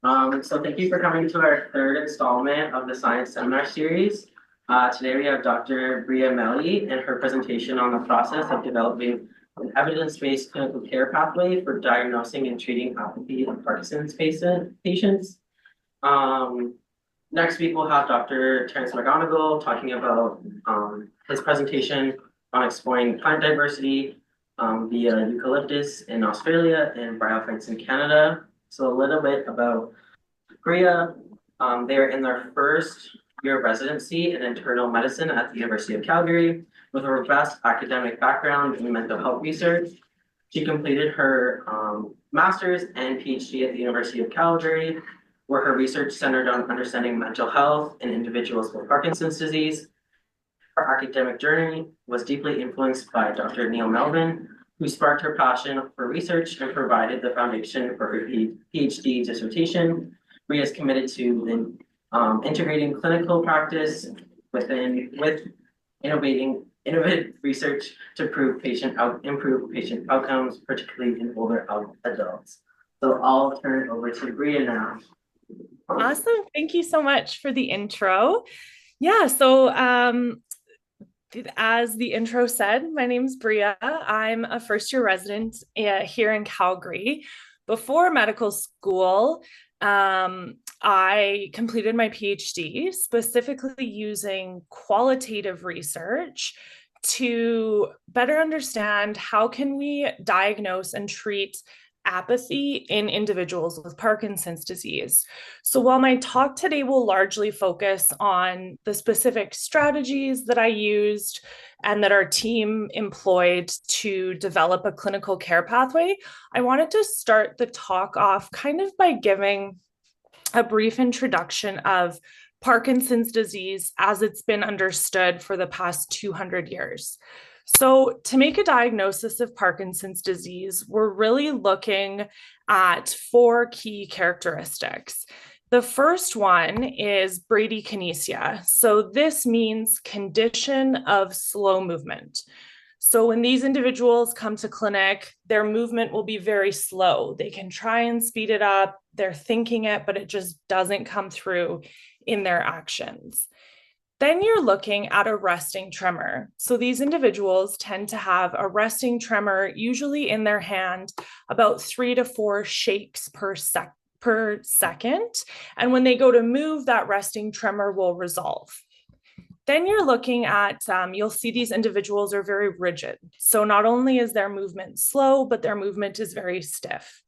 So thank you for coming to our third installment of the Science Seminar Series. Today we have Dr. Bria Mele and her presentation on the process of developing an evidence-based clinical care pathway for diagnosing and treating apathy in Parkinson's patients. Um, Next week we'll have Dr. Terence McGonigal talking about his presentation on exploring plant diversity via eucalyptus in Australia and bryophytes in Canada. So a little bit about Bria. They're in their first year of residency in internal medicine at the University of Calgary with a robust academic background in mental health research. She completed her master's and PhD at the University of Calgary, where her research centered on understanding mental health in individuals with Parkinson's disease. Her academic journey was deeply influenced by Dr. Neil Melvin, who sparked her passion for research and provided the foundation for her PhD dissertation. Bria is committed to integrating clinical practice with innovative research to improve patient outcomes, particularly in older adults. So I'll turn it over to Bria now. Awesome. Thank you so much for the intro. Yeah, so as the intro said, my name is Bria. I'm a first year resident here in Calgary. Before medical school, I completed my PhD specifically using qualitative research to better understand how can we diagnose and treat apathy in individuals with Parkinson's disease. So while my talk today will largely focus on the specific strategies that I used and that our team employed to develop a clinical care pathway, I wanted to start the talk off kind of by giving a brief introduction of Parkinson's disease as it's been understood for the past 200 years. So to make a diagnosis of Parkinson's disease, we're really looking at four key characteristics. The first one is bradykinesia. So this means condition of slow movement. So when these individuals come to clinic, their movement will be very slow. They can try and speed it up. They're thinking it, but it just doesn't come through in their actions. Then you're looking at a resting tremor. So these individuals tend to have a resting tremor, usually in their hand, about 3 to 4 shakes per second. And when they go to move, that resting tremor will resolve. Then you're looking at, you'll see these individuals are very rigid. So not only is their movement slow, but their movement is very stiff.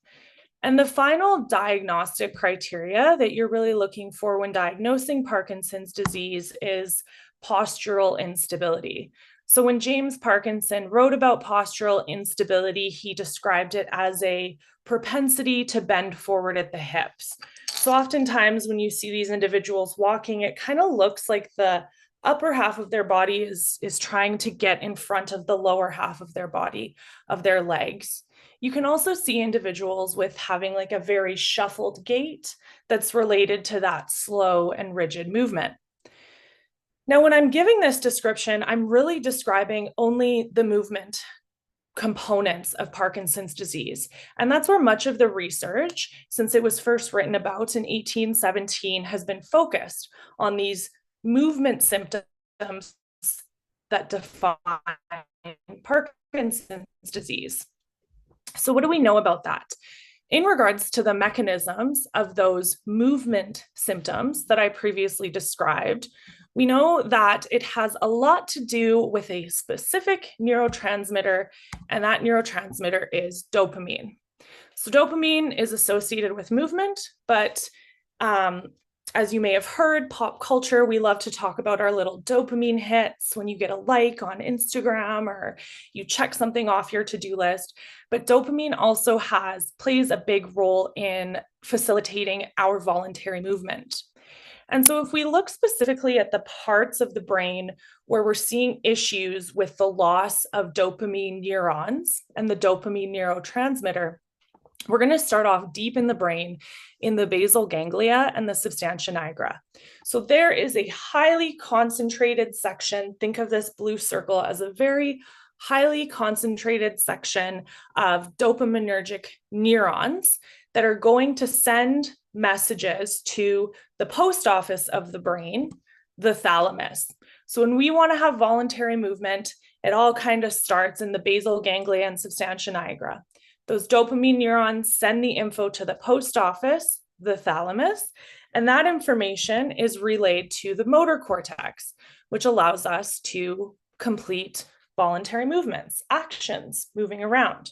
And the final diagnostic criteria that you're really looking for when diagnosing Parkinson's disease is postural instability. So when James Parkinson wrote about postural instability, he described it as a propensity to bend forward at the hips. So oftentimes when you see these individuals walking, it kind of looks like the upper half of their body is trying to get in front of the lower half of their body, of their legs. You can also see individuals with having like a very shuffled gait that's related to that slow and rigid movement. Now, when I'm giving this description, I'm really describing only the movement components of Parkinson's disease. And that's where much of the research, since it was first written about in 1817, has been focused on these movement symptoms that define Parkinson's disease. So what do we know about that? In regards to the mechanisms of those movement symptoms that I previously described, we know that it has a lot to do with a specific neurotransmitter, and that neurotransmitter is dopamine. So dopamine is associated with movement, but as you may have heard, pop culture, we love to talk about our little dopamine hits when you get a like on Instagram or you check something off your to-do list. But dopamine also plays a big role in facilitating our voluntary movement. And so if we look specifically at the parts of the brain where we're seeing issues with the loss of dopamine neurons and the dopamine neurotransmitter, we're going to start off deep in the brain in the basal ganglia and the substantia nigra. So there is a highly concentrated section. Think of this blue circle as a very highly concentrated section of dopaminergic neurons that are going to send messages to the post office of the brain, the thalamus. So when we want to have voluntary movement, it all kind of starts in the basal ganglia and substantia nigra. Those dopamine neurons send the info to the post office, the thalamus, and that information is relayed to the motor cortex, which allows us to complete voluntary movements, actions, moving around.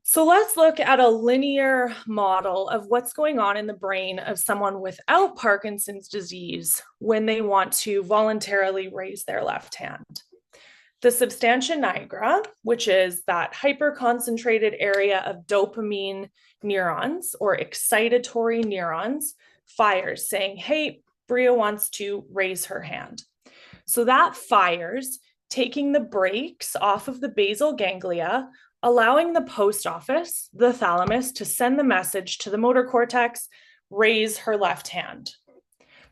So let's look at a linear model of what's going on in the brain of someone without Parkinson's disease when they want to voluntarily raise their left hand. The substantia nigra, which is that hyperconcentrated area of dopamine neurons or excitatory neurons, fires saying, hey, Bria wants to raise her hand. So that fires, taking the brakes off of the basal ganglia, allowing the post office, the thalamus, to send the message to the motor cortex, raise her left hand.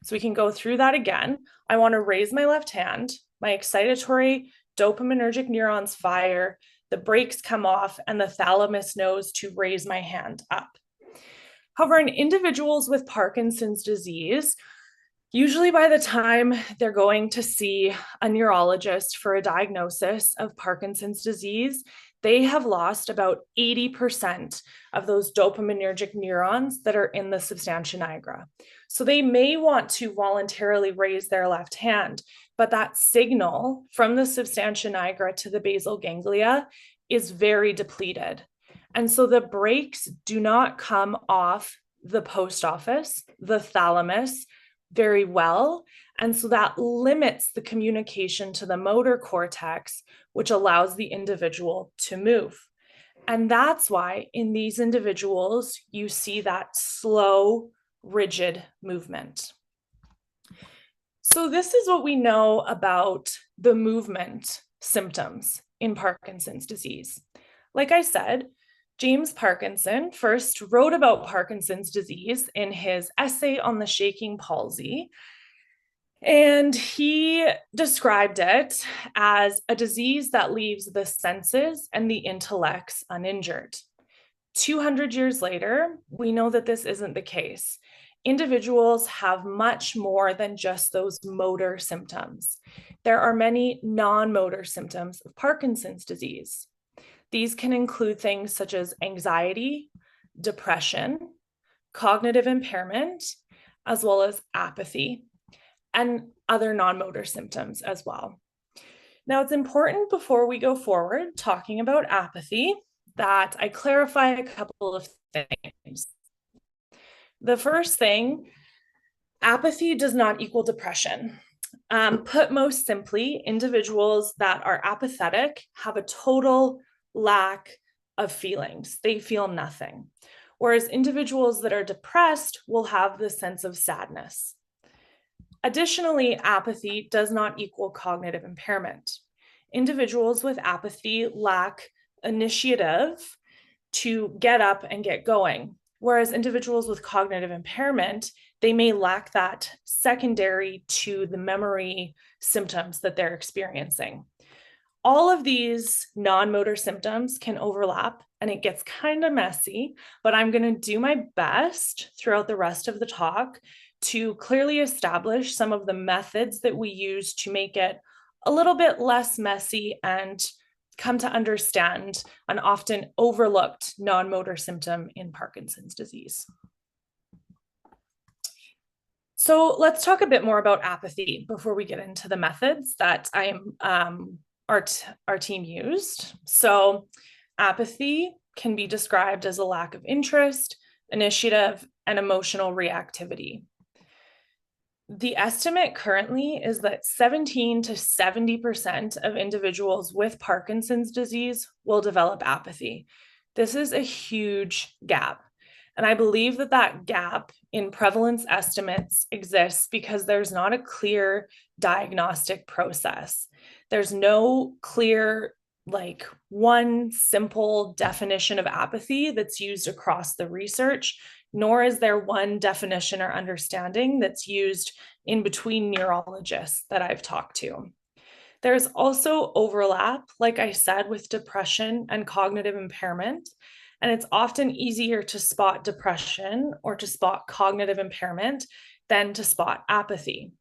So we can go through that again. I want to raise my left hand. My excitatory dopaminergic neurons fire, the brakes come off, and the thalamus knows to raise my hand up. However, in individuals with Parkinson's disease, usually by the time they're going to see a neurologist for a diagnosis of Parkinson's disease, they have lost about 80% of those dopaminergic neurons that are in the substantia nigra. So they may want to voluntarily raise their left hand, but that signal from the substantia nigra to the basal ganglia is very depleted. And so the brakes do not come off the post office, the thalamus, very well. And so that limits the communication to the motor cortex, which allows the individual to move. And that's why in these individuals, you see that slow, rigid movement. So this is what we know about the movement symptoms in Parkinson's disease. Like I said, James Parkinson first wrote about Parkinson's disease in his essay on the shaking palsy. And he described it as a disease that leaves the senses and the intellects uninjured. 200 years later, we know that this isn't the case. Individuals have much more than just those motor symptoms. There are many non-motor symptoms of Parkinson's disease. These can include things such as anxiety, depression, cognitive impairment, as well as apathy, and other non-motor symptoms as well. Now, it's important before we go forward talking about apathy that I clarify a couple of things. The first thing, apathy does not equal depression. Put most simply, individuals that are apathetic have a total lack of feelings. They feel nothing. Whereas individuals that are depressed will have the sense of sadness. Additionally, apathy does not equal cognitive impairment. Individuals with apathy lack initiative to get up and get going, whereas individuals with cognitive impairment, they may lack that secondary to the memory symptoms that they're experiencing. All of these non-motor symptoms can overlap and it gets kind of messy, but I'm going to do my best throughout the rest of the talk to clearly establish some of the methods that we use to make it a little bit less messy and come to understand an often overlooked non-motor symptom in Parkinson's disease. So let's talk a bit more about apathy before we get into the methods that our team used. So apathy can be described as a lack of interest, initiative, and emotional reactivity. The estimate currently is that 17 to 70% of individuals with Parkinson's disease will develop apathy. This is a huge gap. And I believe that that gap in prevalence estimates exists because there's not a clear diagnostic process. There's no clear, one simple definition of apathy that's used across the research, nor is there one definition or understanding that's used in between neurologists that I've talked to. There's also overlap, like I said, with depression and cognitive impairment. And it's often easier to spot depression or to spot cognitive impairment than to spot apathy.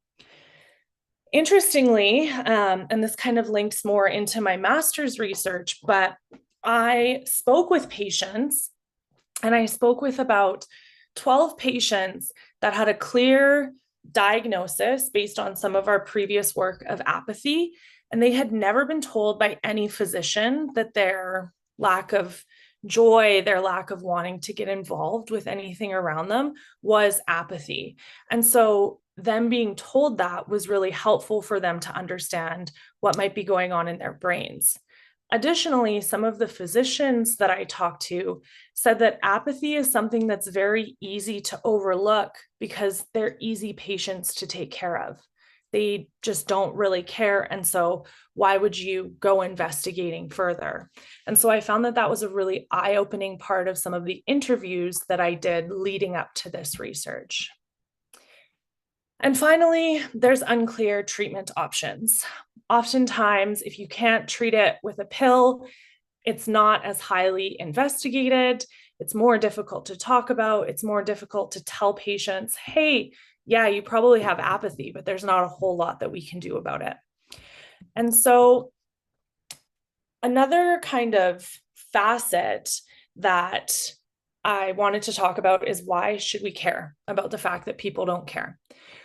Interestingly, and this kind of links more into my master's research, but I spoke with patients, and I spoke with about 12 patients that had a clear diagnosis based on some of our previous work of apathy. And they had never been told by any physician that their lack of joy, their lack of wanting to get involved with anything around them was apathy. And so them being told that was really helpful for them to understand what might be going on in their brains. Additionally, some of the physicians that I talked to said that apathy is something that's very easy to overlook because they're easy patients to take care of. They just don't really care. And so why would you go investigating further? And so I found that that was a really eye-opening part of some of the interviews that I did leading up to this research. And finally, there's unclear treatment options. Oftentimes, if you can't treat it with a pill, it's not as highly investigated. It's more difficult to talk about. It's more difficult to tell patients, hey, yeah, you probably have apathy, but there's not a whole lot that we can do about it. And so another kind of facet that I wanted to talk about is why should we care about the fact that people don't care?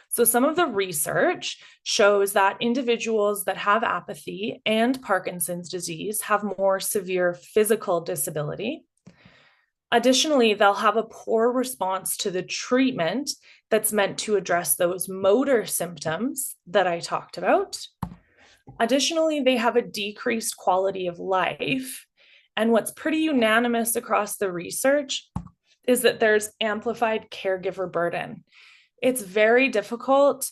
So some of the research shows that individuals that have apathy and Parkinson's disease have more severe physical disability. Additionally, they'll have a poor response to the treatment that's meant to address those motor symptoms that I talked about. Additionally, they have a decreased quality of life. And what's pretty unanimous across the research is that there's amplified caregiver burden. It's very difficult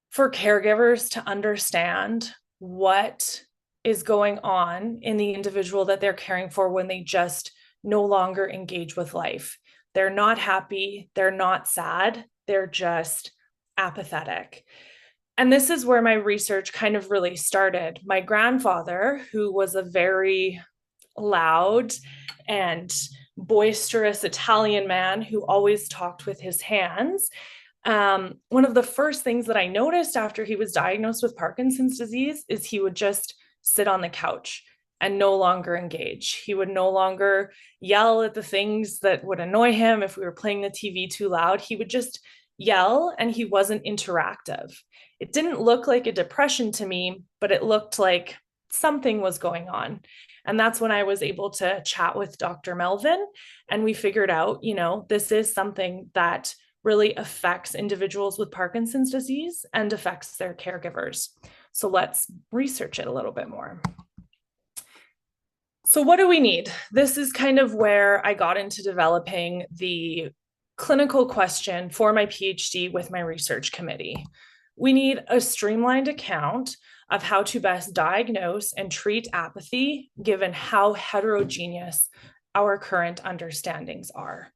for caregivers to understand what is going on in the individual that they're caring for when they just no longer engage with life. They're not happy, they're not sad, they're just apathetic. And this is where my research kind of really started. My grandfather, who was a very loud and boisterous Italian man who always talked with his hands, one of the first things that I noticed after he was diagnosed with Parkinson's disease is he would just sit on the couch and no longer engage. He would no longer yell at the things that would annoy him. If we were playing the TV too loud, he would just yell, and he wasn't interactive. It didn't look like a depression to me, but it looked like something was going on. And that's when I was able to chat with Dr. Melvin, and we figured out, this is something that really affects individuals with Parkinson's disease and affects their caregivers. So let's research it a little bit more. So what do we need? This is kind of where I got into developing the clinical question for my PhD with my research committee. We need a streamlined account of how to best diagnose and treat apathy, given how heterogeneous our current understandings are.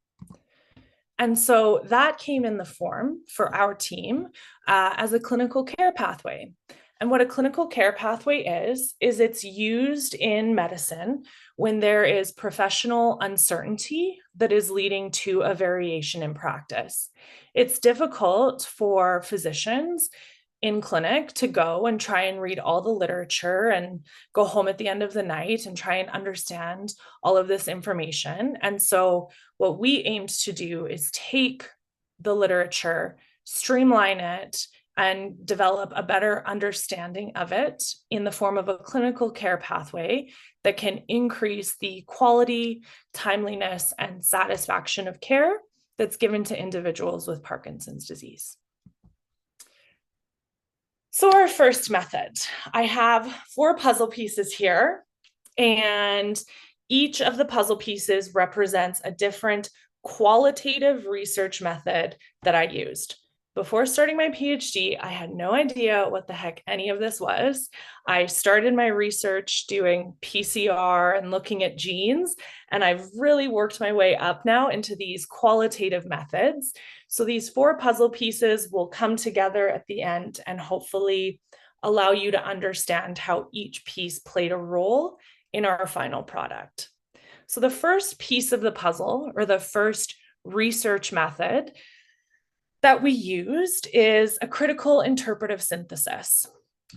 And so that came in the form for our team as a clinical care pathway. And what a clinical care pathway is it's used in medicine when there is professional uncertainty that is leading to a variation in practice. It's difficult for physicians in clinic to go and try and read all the literature and go home at the end of the night and try and understand all of this information. And so what we aimed to do is take the literature, streamline it, and develop a better understanding of it in the form of a clinical care pathway that can increase the quality, timeliness, and satisfaction of care that's given to individuals with Parkinson's disease. So our first method, I have 4 puzzle pieces here, and each of the puzzle pieces represents a different qualitative research method that I used. Before starting my PhD, I had no idea what the heck any of this was. I started my research doing PCR and looking at genes, and I've really worked my way up now into these qualitative methods. So these 4 puzzle pieces will come together at the end and hopefully allow you to understand how each piece played a role in our final product. So the first piece of the puzzle, or the first research method that we used, is a critical interpretive synthesis,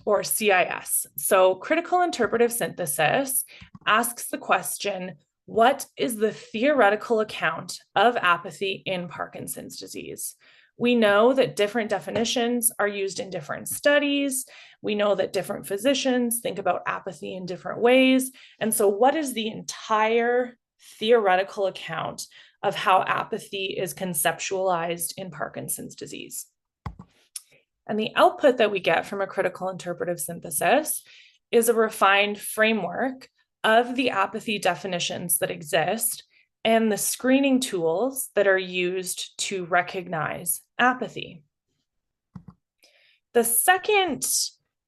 or CIS. So critical interpretive synthesis asks the question, what is the theoretical account of apathy in Parkinson's disease? We know that different definitions are used in different studies. We know that different physicians think about apathy in different ways. And so what is the entire theoretical account of how apathy is conceptualized in Parkinson's disease? And the output that we get from a critical interpretive synthesis is a refined framework of the apathy definitions that exist and the screening tools that are used to recognize apathy. The second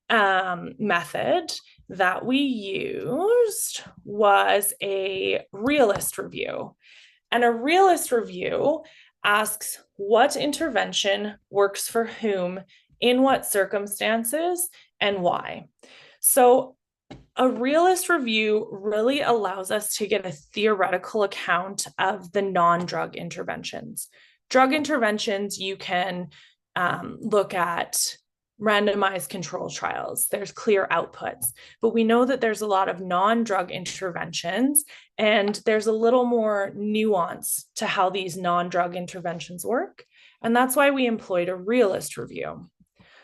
method that we used was a realist review. And a realist review asks what intervention works for whom, in what circumstances, and why. So a realist review really allows us to get a theoretical account of the non-drug interventions. Drug interventions, you can look at randomized control trials. There's clear outputs, but we know that there's a lot of non-drug interventions, and there's a little more nuance to how these non-drug interventions work. And that's why we employed a realist review.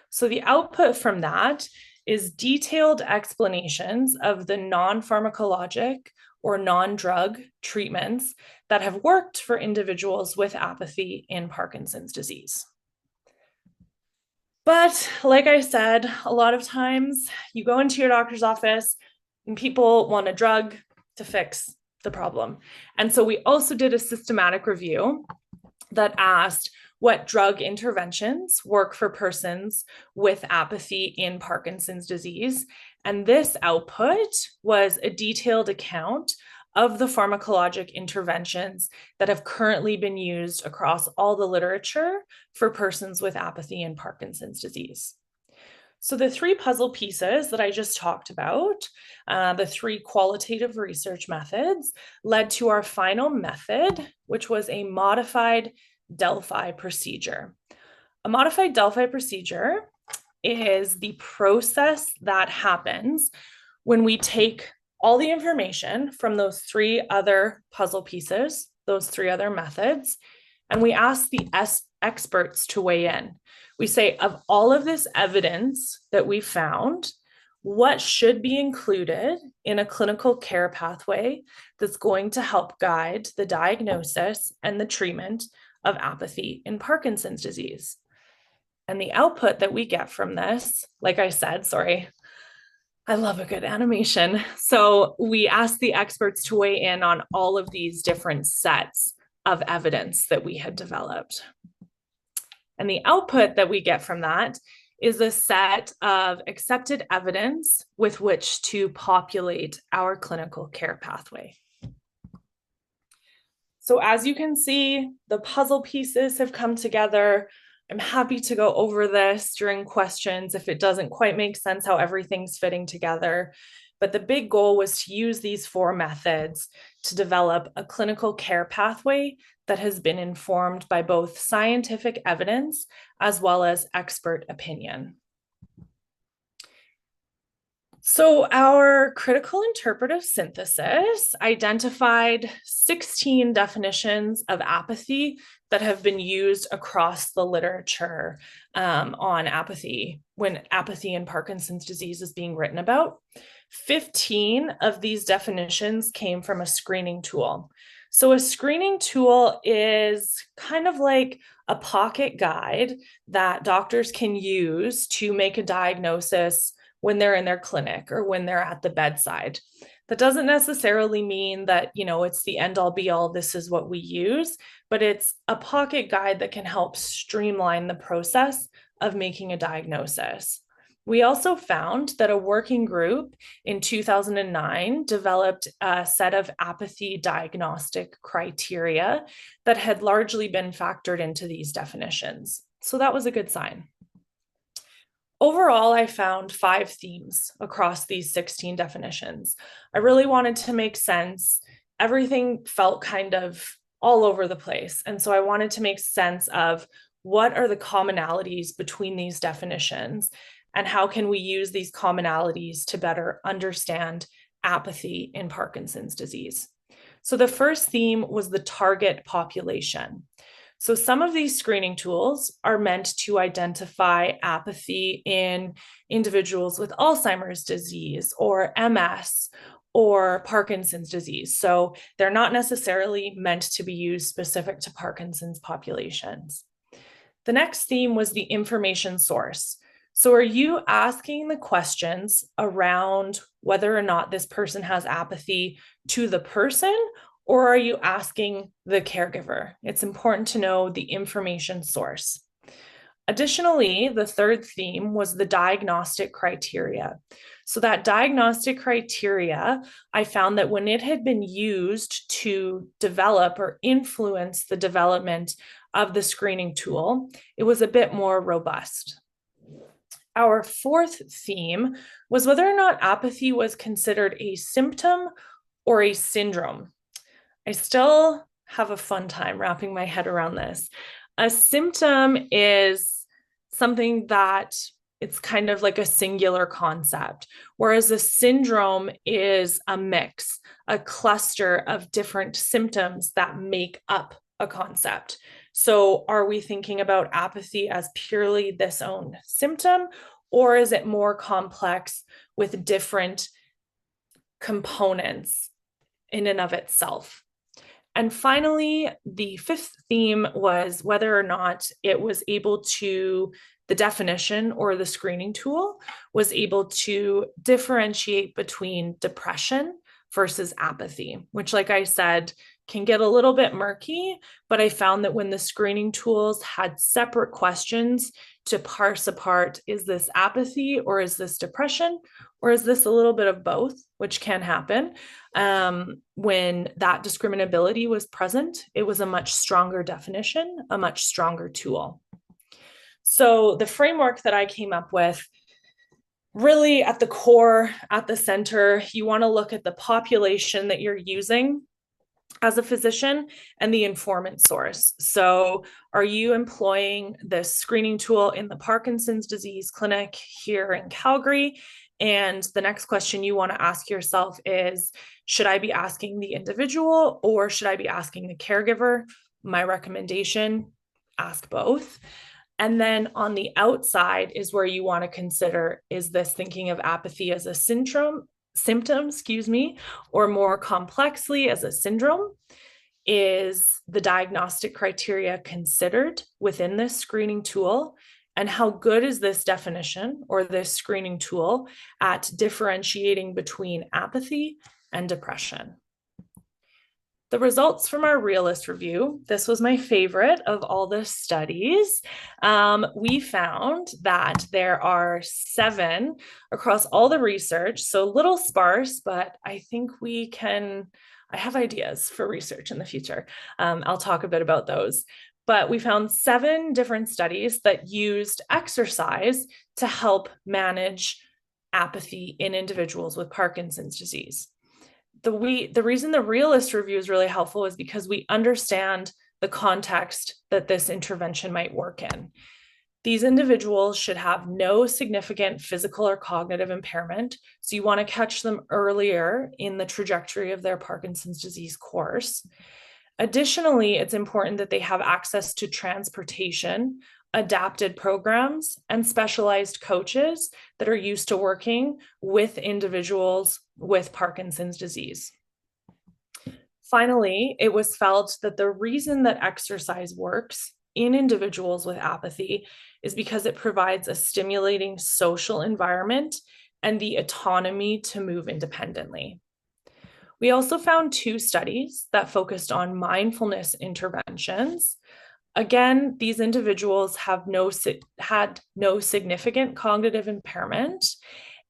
So the output from that is detailed explanations of the non-pharmacologic or non-drug treatments that have worked for individuals with apathy in Parkinson's disease. But like I said, a lot of times you go into your doctor's office and people want a drug to fix the problem. And so we also did a systematic review that asked what drug interventions work for persons with apathy in Parkinson's disease. And this output was a detailed account of the pharmacologic interventions that have currently been used across all the literature for persons with apathy in Parkinson's disease. So the three puzzle pieces that I just talked about, the three qualitative research methods, led to our final method, which was a modified Delphi procedure. A modified Delphi procedure is the process that happens when we take all the information from those three other puzzle pieces, those three other methods, and we ask the experts to weigh in. We say, of all of this evidence that we found, what should be included in a clinical care pathway that's going to help guide the diagnosis and the treatment of apathy in Parkinson's disease? And the output that we get from this, like I said, sorry, I love a good animation. So we asked the experts to weigh in on all of these different sets of evidence that we had developed. And the output that we get from that is a set of accepted evidence with which to populate our clinical care pathway. So as you can see, the puzzle pieces have come together. I'm happy to go over this during questions if it doesn't quite make sense how everything's fitting together. But the big goal was to use these four methods to develop a clinical care pathway that has been informed by both scientific evidence as well as expert opinion. So our critical interpretive synthesis identified 16 definitions of apathy that have been used across the literature on apathy, when apathy in Parkinson's disease is being written about. 15 of these definitions came from a screening tool. So a screening tool is kind of like a pocket guide that doctors can use to make a diagnosis when they're in their clinic or when they're at the bedside. That doesn't necessarily mean that, it's the end all be all, this is what we use, but it's a pocket guide that can help streamline the process of making a diagnosis. We also found that a working group in 2009 developed a set of apathy diagnostic criteria that had largely been factored into these definitions. So that was a good sign. Overall, I found 5 themes across these 16 definitions. I really wanted to make sense. Everything felt kind of all over the place. And so I wanted to make sense of what are the commonalities between these definitions and how can we use these commonalities to better understand apathy in Parkinson's disease. So the first theme was the target population. So some of these screening tools are meant to identify apathy in individuals with Alzheimer's disease or MS or Parkinson's disease. So they're not necessarily meant to be used specific to Parkinson's populations. The next theme was the information source. So are you asking the questions around whether or not this person has apathy to the person, or are you asking the caregiver? It's important to know the information source. Additionally, the third theme was the diagnostic criteria. So that diagnostic criteria, I found that when it had been used to develop or influence the development of the screening tool, it was a bit more robust. Our fourth theme was whether or not apathy was considered a symptom or a syndrome. I still have a fun time wrapping my head around this. A symptom is something that it's kind of like a singular concept, whereas a syndrome is a mix, a cluster of different symptoms that make up a concept. So are we thinking about apathy as purely this own symptom, or is it more complex with different components in and of itself? And finally, the fifth theme was whether or not it was able to, the definition or the screening tool was able to differentiate between depression versus apathy, which, like I said, can get a little bit murky, but I found that when the screening tools had separate questions to parse apart, is this apathy or is this depression, or is this a little bit of both, which can happen. When that discriminability was present, it was a much stronger definition, a much stronger tool. So the framework that I came up with, really at the core, at the center, you want to look at the population that you're using as a physician and the informant source. So are you employing this screening tool in the Parkinson's disease clinic here in Calgary? And the next question you want to ask yourself is, should I be asking the individual or should I be asking the caregiver? My recommendation, ask both. And then on the outside is where you want to consider, is this thinking of apathy as a symptom, or more complexly as a syndrome? Is the diagnostic criteria considered within this screening tool? And how good is this definition or this screening tool at differentiating between apathy and depression? The results from our realist review, this was my favorite of all the studies. We found that there are 7 across all the research, so a little sparse, but I think I have ideas for research in the future. I'll talk a bit about those. But we found 7 different studies that used exercise to help manage apathy in individuals with Parkinson's disease. The reason the realist review is really helpful is because we understand the context that this intervention might work in. These individuals should have no significant physical or cognitive impairment, so you want to catch them earlier in the trajectory of their Parkinson's disease course. Additionally, it's important that they have access to transportation, adapted programs, and specialized coaches that are used to working with individuals with Parkinson's disease. Finally, it was felt that the reason that exercise works in individuals with apathy is because it provides a stimulating social environment and the autonomy to move independently. We also found 2 studies that focused on mindfulness interventions. Again, these individuals had no significant cognitive impairment,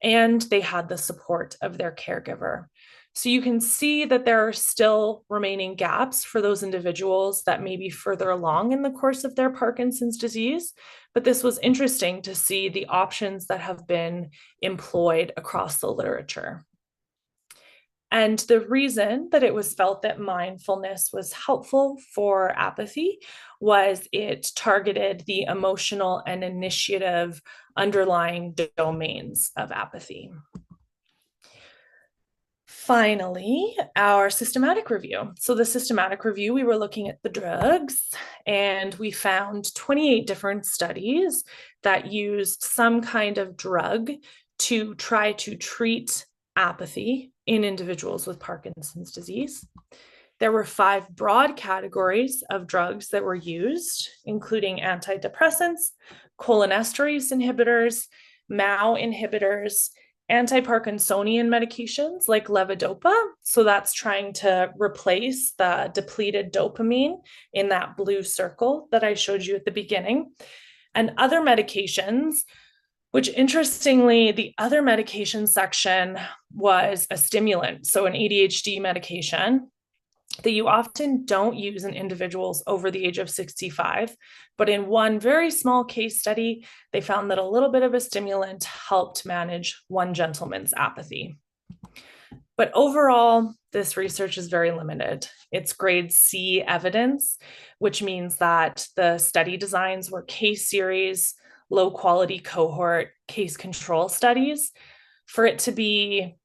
and they had the support of their caregiver. So you can see that there are still remaining gaps for those individuals that may be further along in the course of their Parkinson's disease. But this was interesting to see the options that have been employed across the literature. And the reason that it was felt that mindfulness was helpful for apathy was it targeted the emotional and initiative underlying domains of apathy. Finally, our systematic review. So the systematic review, we were looking at the drugs, and we found 28 different studies that used some kind of drug to try to treat apathy in individuals with Parkinson's disease. There were 5 broad categories of drugs that were used, including antidepressants, cholinesterase inhibitors, MAO inhibitors, anti-Parkinsonian medications like levodopa. So that's trying to replace the depleted dopamine in that blue circle that I showed you at the beginning. And other medications, which interestingly, the other medication section was a stimulant, so an ADHD medication that you often don't use in individuals over the age of 65. But in one very small case study, they found that a little bit of a stimulant helped manage one gentleman's apathy. But overall, this research is very limited. It's grade C evidence, which means that the study designs were case series, low quality cohort, case control studies. For it to be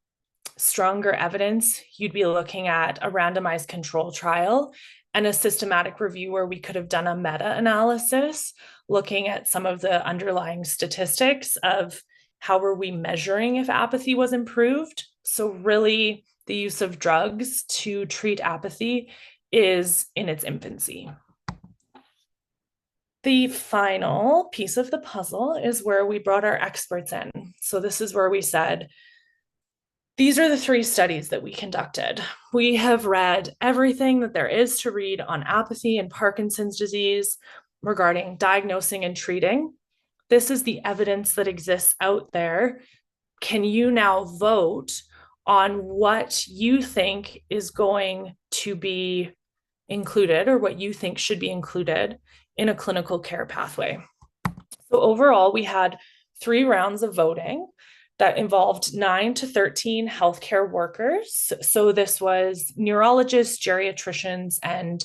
stronger evidence, you'd be looking at a randomized control trial and a systematic review where we could have done a meta-analysis looking at some of the underlying statistics of how were we measuring if apathy was improved. So really, the use of drugs to treat apathy is in its infancy. The final piece of the puzzle is where we brought our experts in. So this is where we said, these are the 3 studies that we conducted. We have read everything that there is to read on apathy and Parkinson's disease regarding diagnosing and treating. This is the evidence that exists out there. Can you now vote on what you think is going to be included or what you think should be included in a clinical care pathway? So overall, we had 3 rounds of voting that involved 9 to 13 healthcare workers. So this was neurologists, geriatricians, and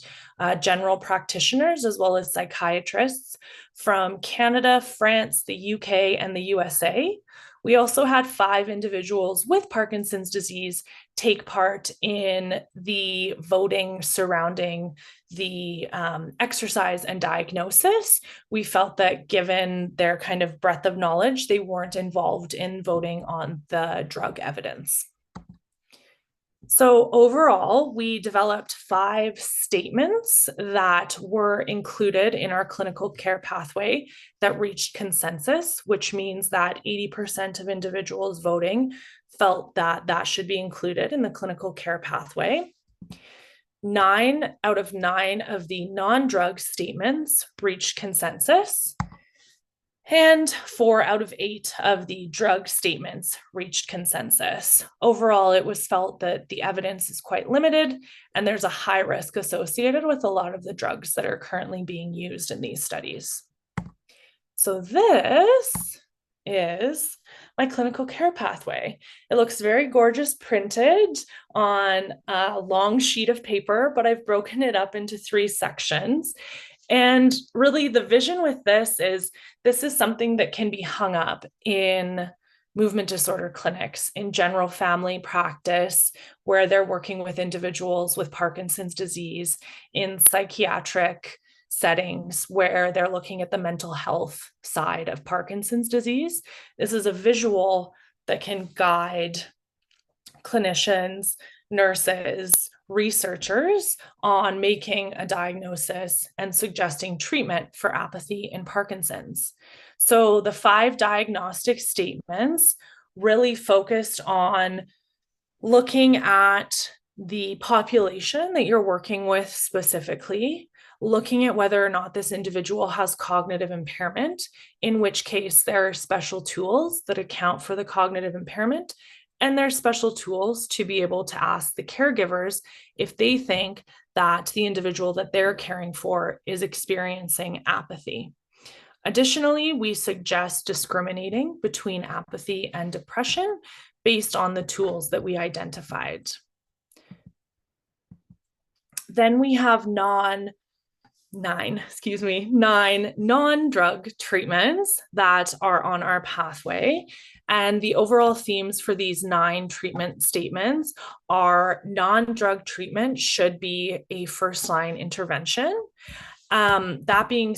general practitioners, as well as psychiatrists from Canada, France, the UK, and the USA. We also had 5 individuals with Parkinson's disease take part in the voting surrounding the exercise and diagnosis. We felt that given their kind of breadth of knowledge, they weren't involved in voting on the drug evidence. So overall, we developed 5 statements that were included in our clinical care pathway that reached consensus, which means that 80% of individuals voting felt that that should be included in the clinical care pathway. 9 out of 9 of the non-drug statements reached consensus. And 4 out of 8 of the drug statements reached consensus. Overall, it was felt that the evidence is quite limited, and there's a high risk associated with a lot of the drugs that are currently being used in these studies. So this is my clinical care pathway. It looks very gorgeous printed on a long sheet of paper, but I've broken it up into 3 sections. And really the vision with this is something that can be hung up in movement disorder clinics, in general family practice, where they're working with individuals with Parkinson's disease, in psychiatric settings where they're looking at the mental health side of Parkinson's disease. This is a visual that can guide clinicians, nurses, researchers on making a diagnosis and suggesting treatment for apathy in Parkinson's. So the 5 diagnostic statements really focused on looking at the population that you're working with specifically, looking at whether or not this individual has cognitive impairment, in which case there are special tools that account for the cognitive impairment, And there's special tools to be able to ask the caregivers if they think that the individual that they're caring for is experiencing apathy. Additionally, we suggest discriminating between apathy and depression based on the tools that we identified. Then we have nine non-drug treatments that are on our pathway. And the overall themes for these 9 treatment statements are non-drug treatment should be a first-line intervention. That being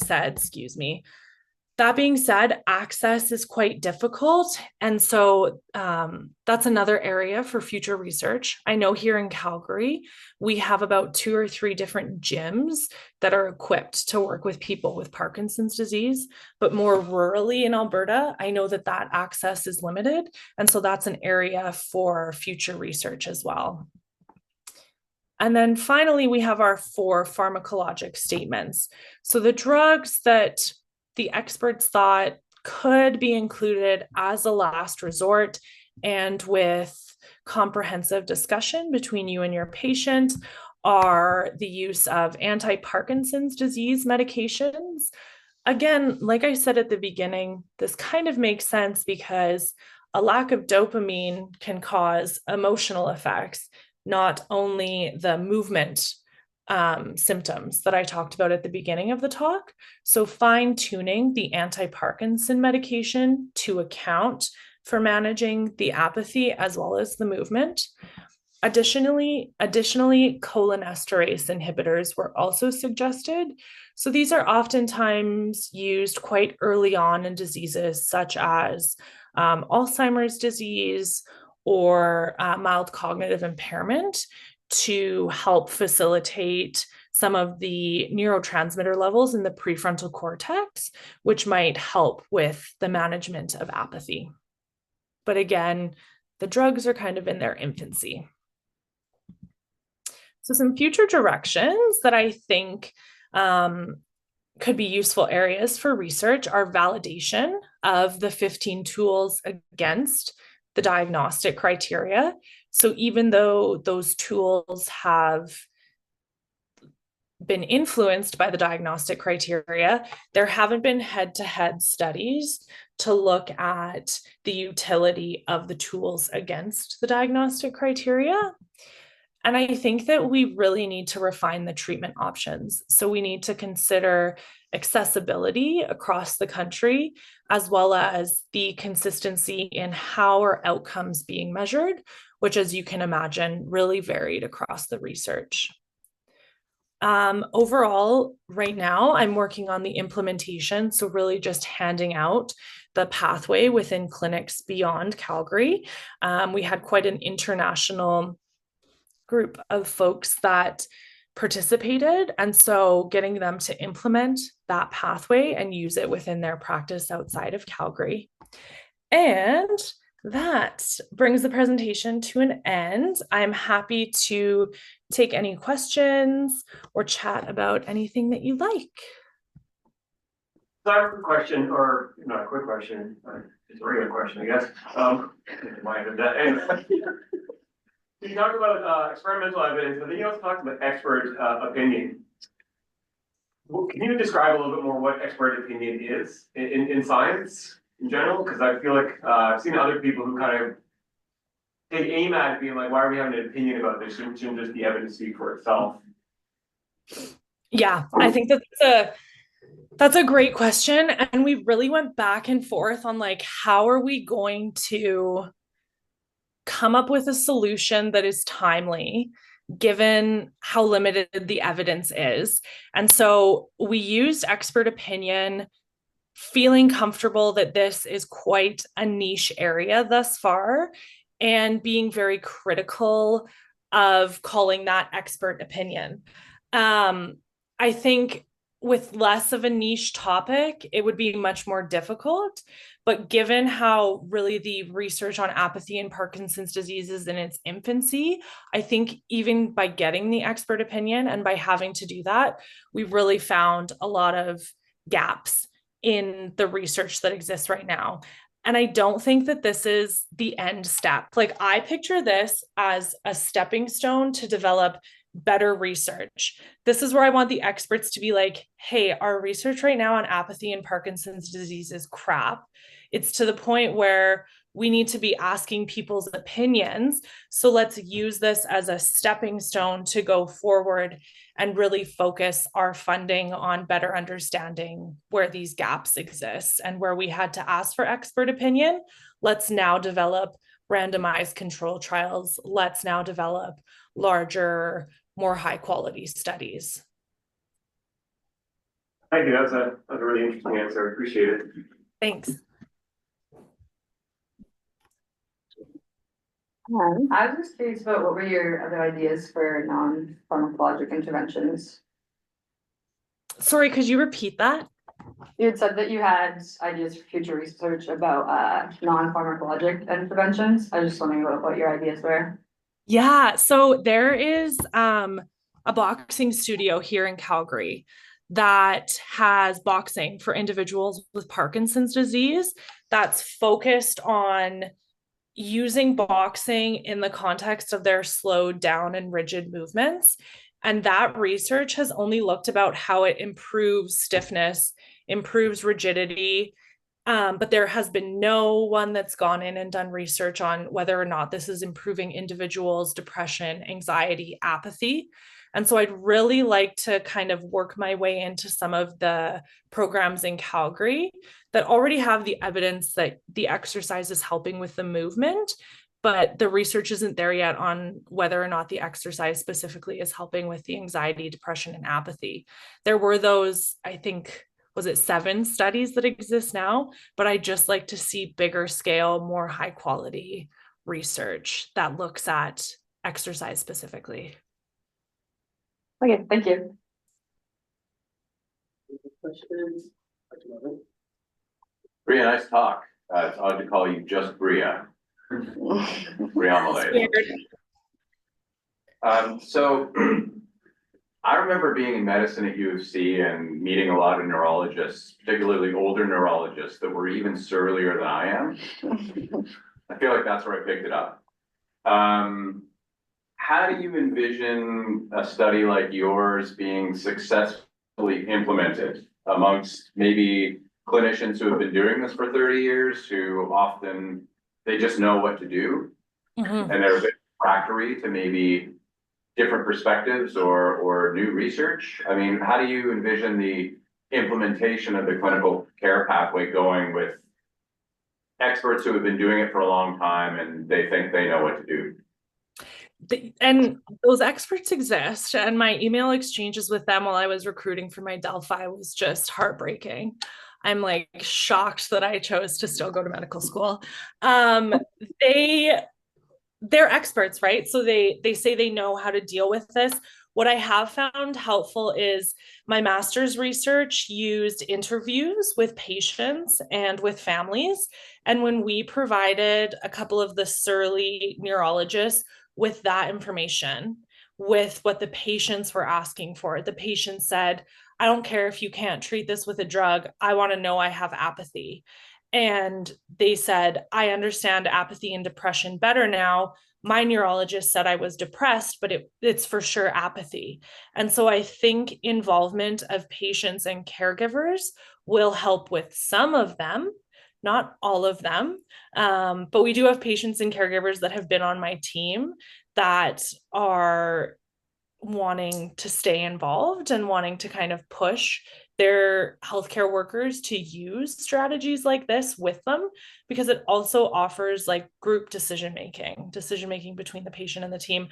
said, access is quite difficult. And so that's another area for future research. I know here in Calgary, we have about 2 or 3 different gyms that are equipped to work with people with Parkinson's disease, but more rurally in Alberta, I know that access is limited. And so that's an area for future research as well. And then finally, we have our 4 pharmacologic statements. So the drugs that the experts thought could be included as a last resort and with comprehensive discussion between you and your patient are the use of anti-Parkinson's disease medications. Again, like I said at the beginning, this kind of makes sense because a lack of dopamine can cause emotional effects, not only the movement symptoms that I talked about at the beginning of the talk. So fine-tuning the anti-Parkinson medication to account for managing the apathy as well as the movement. Additionally, cholinesterase inhibitors were also suggested. So these are oftentimes used quite early on in diseases such as Alzheimer's disease or mild cognitive impairment to help facilitate some of the neurotransmitter levels in the prefrontal cortex, which might help with the management of apathy. But again, the drugs are kind of in their infancy. So some future directions that I think could be useful areas for research are validation of the 15 tools against the diagnostic criteria. So even though those tools have been influenced by the diagnostic criteria, there haven't been head-to-head studies to look at the utility of the tools against the diagnostic criteria. And I think that we really need to refine the treatment options. So we need to consider accessibility across the country, as well as the consistency in how are outcomes being measured, which, as you can imagine, really varied across the research. Overall, right now, I'm working on the implementation. So really just handing out the pathway within clinics beyond Calgary. We had quite an international group of folks that participated. And so getting them to implement that pathway and use it within their practice outside of Calgary. And that brings the presentation to an end. I'm happy to take any questions or chat about anything that you like. So I have a quick question, or not a quick question, it's a regular question, I guess. You talked about experimental evidence, but then you also talked about expert opinion. Can you describe a little bit more what expert opinion is in science in general? Because I feel like I've seen other people who kind of take aim at it being like, why are we having an opinion about this? Shouldn't just the evidence speak for itself? Yeah, I think that's a great question. And we really went back and forth on like, how are we going to come up with a solution that is timely given how limited the evidence is. And so we used expert opinion, feeling comfortable that this is quite a niche area thus far, and being very critical of calling that expert opinion. I think with less of a niche topic, it would be much more difficult. But given how really the research on apathy and Parkinson's disease is in its infancy, I think even by getting the expert opinion and by having to do that, we've really found a lot of gaps in the research that exists right now. And I don't think that this is the end step. Like, I picture this as a stepping stone to develop better research. This is where I want the experts to be like, hey, our research right now on apathy and Parkinson's disease is crap. It's to the point where we need to be asking people's opinions. So let's use this as a stepping stone to go forward and really focus our funding on better understanding where these gaps exist, and where we had to ask for expert opinion. Let's now develop randomized control trials. Let's now develop larger, more high quality studies. Thank you. That's a really interesting answer. I appreciate it. Thanks. I was just curious about what were your other ideas for non-pharmacologic interventions? Sorry, could you repeat that? You had said that you had ideas for future research about non-pharmacologic interventions. I was just wondering what your ideas were. Yeah, so there is a boxing studio here in Calgary that has boxing for individuals with Parkinson's disease that's focused on using boxing in the context of their slowed down and rigid movements. And that research has only looked about how it improves stiffness, improves rigidity, but there has been no one that's gone in and done research on whether or not this is improving individuals' depression, anxiety, apathy. And so I'd really like to kind of work my way into some of the programs in Calgary that already have the evidence that the exercise is helping with the movement, but the research isn't there yet on whether or not the exercise specifically is helping with the anxiety, depression, and apathy. There were those, I think, was it 7 studies that exist now? But I just like to see bigger scale, more high quality research that looks at exercise specifically. Okay, thank you. Questions? Bria, nice talk. It's odd to call you just Bria. Bria Mele. So I remember being in medicine at U of C and meeting a lot of neurologists, particularly older neurologists that were even surlier than I am. I feel like that's where I picked it up. How do you envision a study like yours being successfully implemented amongst maybe clinicians who have been doing this for 30 years, who often, they just know what to do, and they're a bit refractory to maybe different perspectives or new research? I mean, how do you envision the implementation of the clinical care pathway going with experts who have been doing it for a long time and they think they know what to do? And those experts exist, and my email exchanges with them while I was recruiting for my Delphi was just heartbreaking. I'm like shocked that I chose to still go to medical school. They're experts, right? So they say they know how to deal with this. What I have found helpful is my master's research used interviews with patients and with families. And when we provided a couple of the surly neurologists with that information, with what the patients were asking for, the patient said, I don't care if you can't treat this with a drug. I want to know I have apathy. And they said, I understand apathy and depression better now. My neurologist said I was depressed, but it's for sure apathy. And so I think involvement of patients and caregivers will help with some of them, not all of them. But we do have patients and caregivers that have been on my team that are wanting to stay involved and wanting to kind of push their healthcare workers to use strategies like this with them, because it also offers like group decision making between the patient and the team.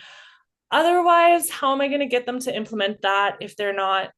Otherwise, how am I going to get them to implement that if they're not,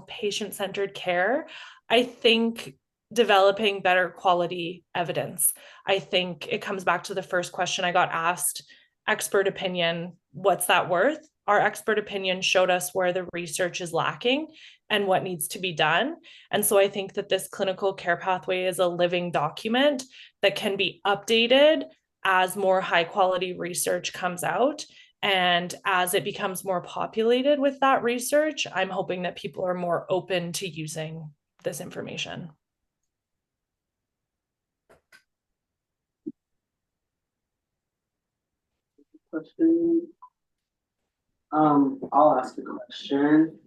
patient-centered care? I think developing better quality evidence. I think it comes back to the first question I got asked, expert opinion, what's that worth? Our expert opinion showed us where the research is lacking and what needs to be done. And so I think that this clinical care pathway is a living document that can be updated as more high quality research comes out. And as it becomes more populated with that research, I'm hoping that people are more open to using this information. question. I'll ask a question.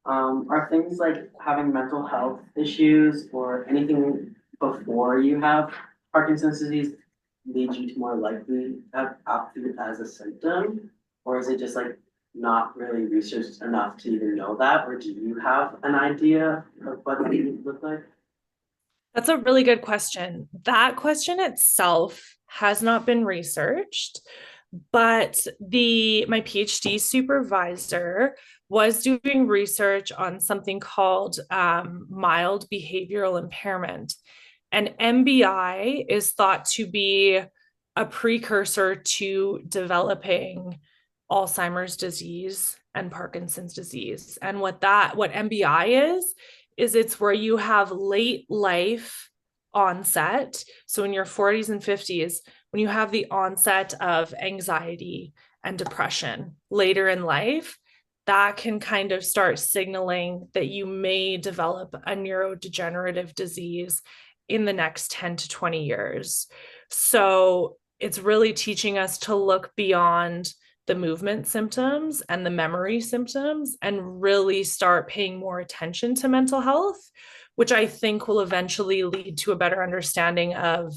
Are things like having mental health issues or anything before you have Parkinson's disease lead you to more likely have apathy as a symptom? Or is it just like not really researched enough to even know that? Or do you have an idea of what that would look like? That's a really good question. That question itself has not been researched, but my PhD supervisor was doing research on something called mild behavioral impairment. And MBI is thought to be a precursor to developing Alzheimer's disease and Parkinson's disease. And what MBI is it's where you have late life onset. So in your 40s and 50s, when you have the onset of anxiety and depression later in life, that can kind of start signaling that you may develop a neurodegenerative disease in the next 10 to 20 years. So it's really teaching us to look beyond the movement symptoms and the memory symptoms and really start paying more attention to mental health, which I think will eventually lead to a better understanding of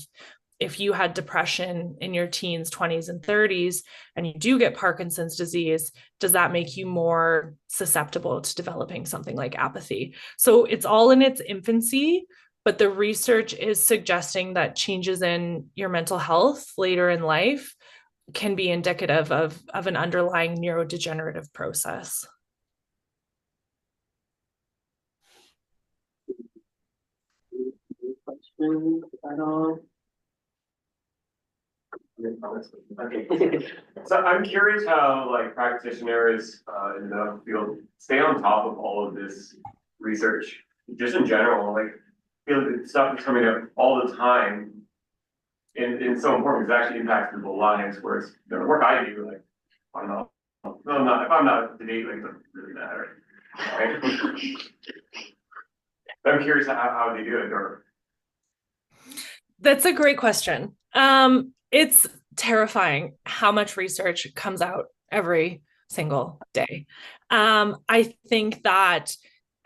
if you had depression in your teens, 20s, and 30s, and you do get Parkinson's disease, does that make you more susceptible to developing something like apathy? So it's all in its infancy, but the research is suggesting that changes in your mental health later in life can be indicative of an underlying neurodegenerative process. Questions at all? Okay. So I'm curious how like practitioners in the medical field stay on top of all of this research, just in general, like I feel like the stuff is coming out all the time. And so important because it actually impacts people's lives, whereas the work I do, like, I don't know, if I'm not up to date, like, it doesn't really matter. Right? I'm curious how they do it, or. That's a great question. It's terrifying how much research comes out every single day. I think that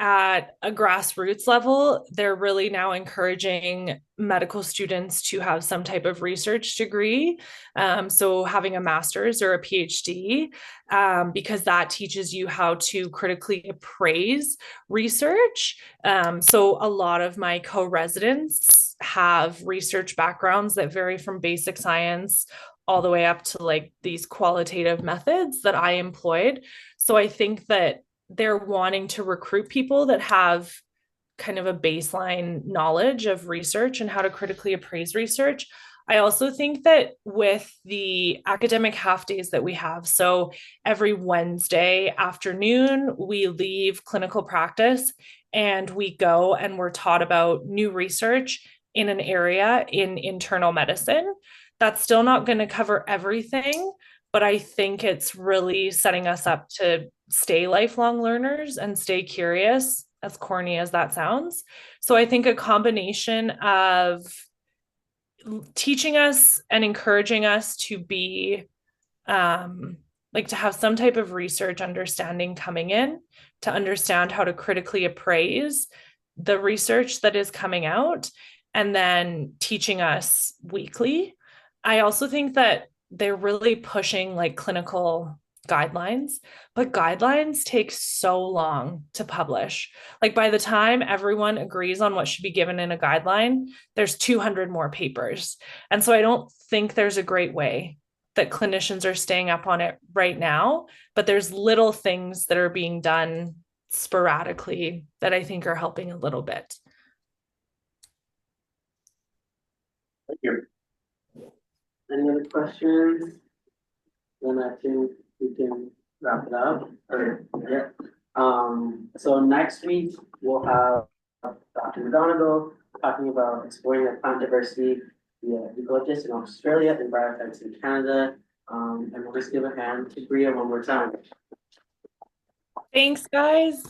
at a grassroots level, they're really now encouraging medical students to have some type of research degree. So having a master's or a PhD, because that teaches you how to critically appraise research. So a lot of my co-residents have research backgrounds that vary from basic science all the way up to like these qualitative methods that I employed. So I think that they're wanting to recruit people that have kind of a baseline knowledge of research and how to critically appraise research. I also think that with the academic half days that we have, so every Wednesday afternoon, we leave clinical practice and we go and we're taught about new research in an area in internal medicine. That's still not going to cover everything, but I think it's really setting us up to stay lifelong learners and stay curious, as corny as that sounds. So I think a combination of teaching us and encouraging us to be like to have some type of research understanding coming in, to understand how to critically appraise the research that is coming out, and then teaching us weekly. I also think that they're really pushing like clinical guidelines, but guidelines take so long to publish. Like by the time everyone agrees on what should be given in a guideline, there's 200 more papers. And so I don't think there's a great way that clinicians are staying up on it right now, but there's little things that are being done sporadically that I think are helping a little bit. Thank you. Any other questions? Then I think we can wrap it up. Or, yeah. So next week we'll have Dr. McGonigal talking about exploring the plant diversity via eucalyptus in Australia and biotypes in Canada. And we'll just give a hand to Bria one more time. Thanks, guys.